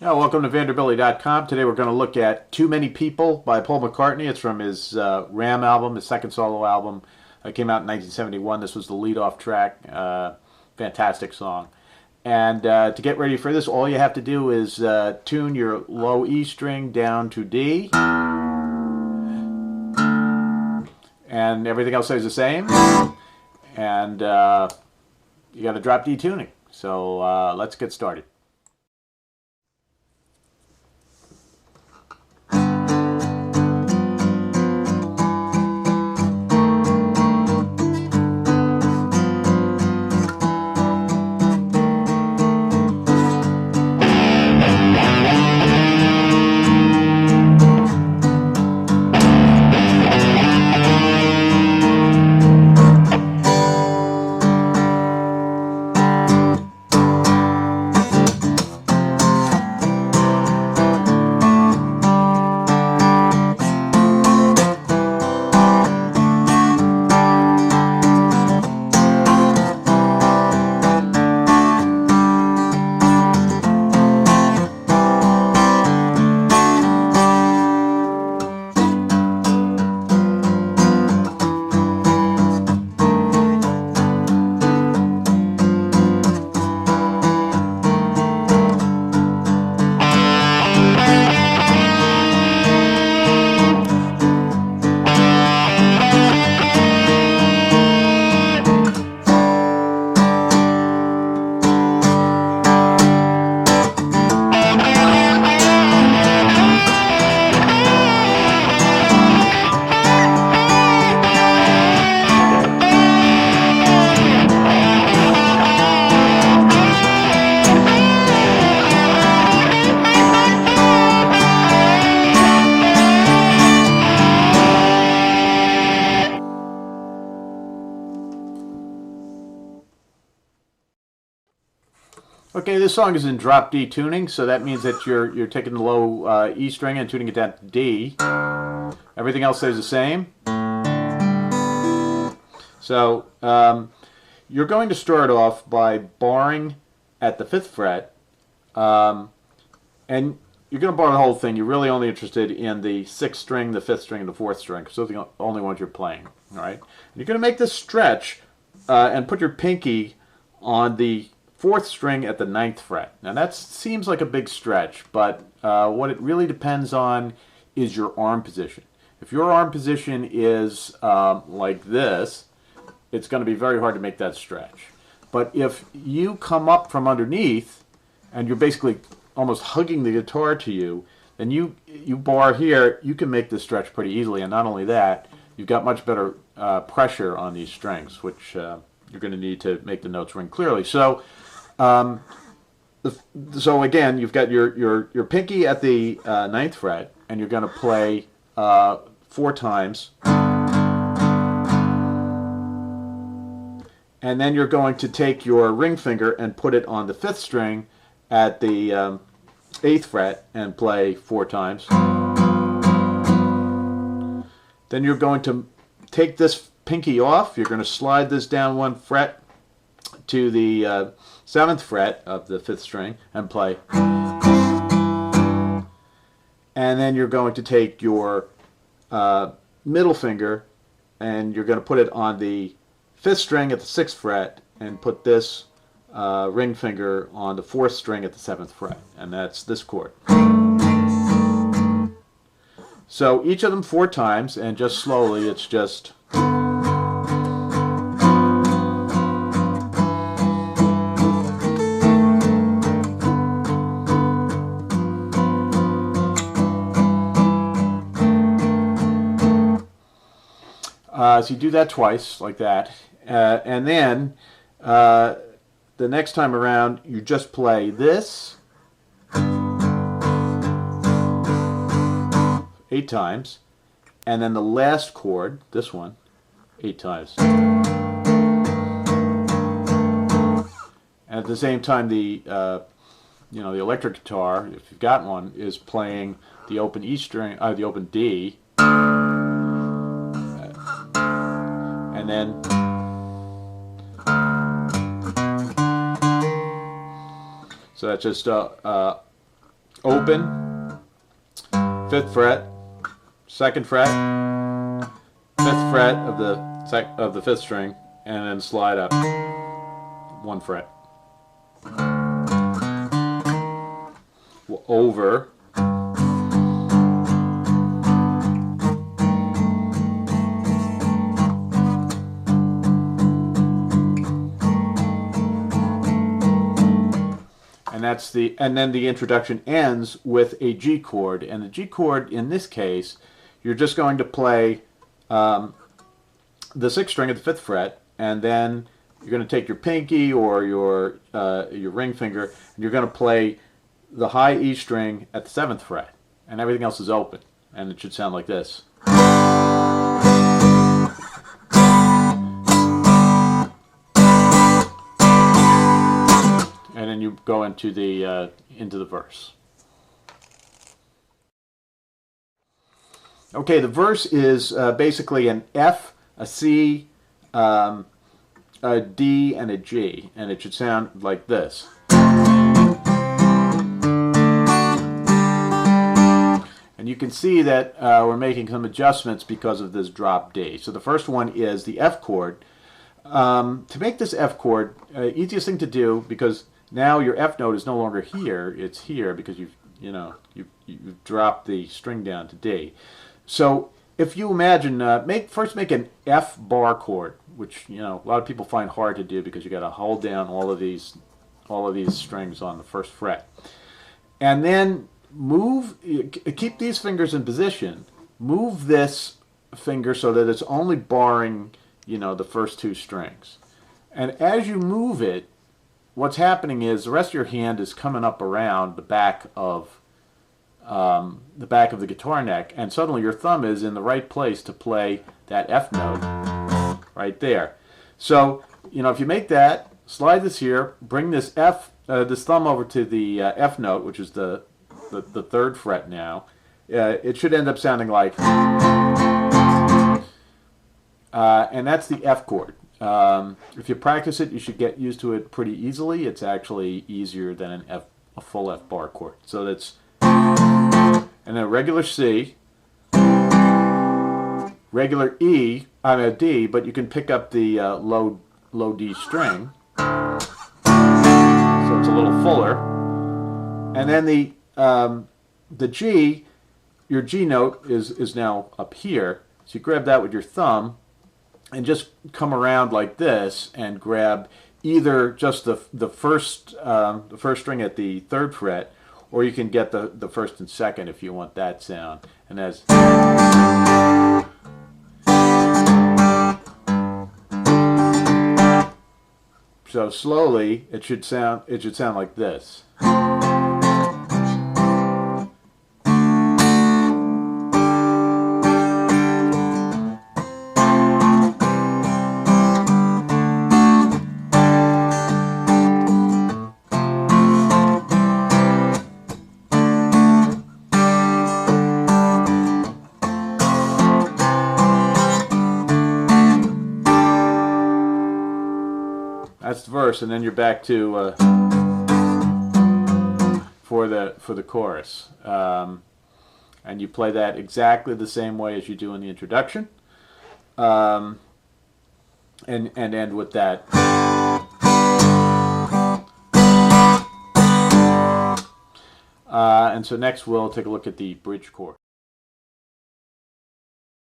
Yeah, welcome to Vanderbilly.com. Today we're going to look at Too Many People by Paul McCartney. It's from his Ram album, his second solo album. It came out in 1971. This was the lead-off track. Fantastic song. And to get ready for this, all you have to do is tune your low E string down to D. And everything else stays the same. And you got to drop D tuning. So let's get started. Okay, this song is in drop D tuning, so that means that you're taking the low E string and tuning it down to D. Everything else stays the same. So you're going to start off by barring at the 5th fret, and you're going to bar the whole thing. You're really only interested in the 6th string, the 5th string, and the 4th string, because those are the only ones you're playing. All right. And you're going to make this stretch and put your pinky on the 4th string at the 9th fret. Now that seems like a big stretch, but what it really depends on is your arm position. If your arm position is like this, it's going to be very hard to make that stretch. But if you come up from underneath and you're basically almost hugging the guitar to you, then you bar here, you can make this stretch pretty easily. And not only that, you've got much better pressure on these strings, which you're going to need to make the notes ring clearly. So again, you've got your pinky at the 9th fret, and you're going to play 4 times. And then you're going to take your ring finger and put it on the 5th string at the 8th fret and play 4 times. Then you're going to take this pinky off. You're going to slide this down 1 fret to the 7th fret of the 5th string and play. And then you're going to take your middle finger and you're going to put it on the 5th string at the 6th fret and put this ring finger on the 4th string at the 7th fret. And that's this chord. So each of them 4 times, and just slowly, it's just... So you do that twice, like that, and then the next time around you just play this 8 times, and then the last chord, this one, 8 times. And at the same time, the the electric guitar, if you've got one, is playing the open E string, the open D. And then so that's just open, 5th fret, 2nd fret, 5th fret of the 5th string, and then slide up 1 fret. Over, and then the introduction ends with a G chord, and the G chord in this case, you're just going to play the 6th string of the 5th fret, and then you're going to take your pinky or your ring finger, and you're going to play the high E string at the 7th fret, and everything else is open, and it should sound like this. And then you go into the verse. Okay, the verse is basically an F, a C, a D, and a G, and it should sound like this. And you can see that we're making some adjustments because of this drop D. So the first one is the F chord. To make this F chord, easiest thing to do, because now your F note is no longer here, it's here because you've dropped the string down to D. So if you imagine, first make an F bar chord, which a lot of people find hard to do because you got to hold down all of these strings on the 1st fret, and then keep these fingers in position. Move this finger so that it's only barring the first 2 strings, and as you move it, what's happening is the rest of your hand is coming up around the back of the guitar neck, and suddenly your thumb is in the right place to play that F note right there. So if you make that, slide this here, bring this thumb over to the F note, which is the 3rd fret now. It should end up sounding like, and that's the F chord. If you practice it, you should get used to it pretty easily. It's actually easier than a full F bar chord. So that's, and then a regular C, regular E, a D, but you can pick up the low D string, so it's a little fuller. And then the G, your G note is now up here, so you grab that with your thumb and just come around like this and grab either just the first string at the 3rd fret, or you can get the 1st and 2nd if you want that sound. And as so slowly it should sound like this. That's the verse, and then you're back to for the chorus, and you play that exactly the same way as you do in the introduction, and end with that. And so next we'll take a look at the bridge chord.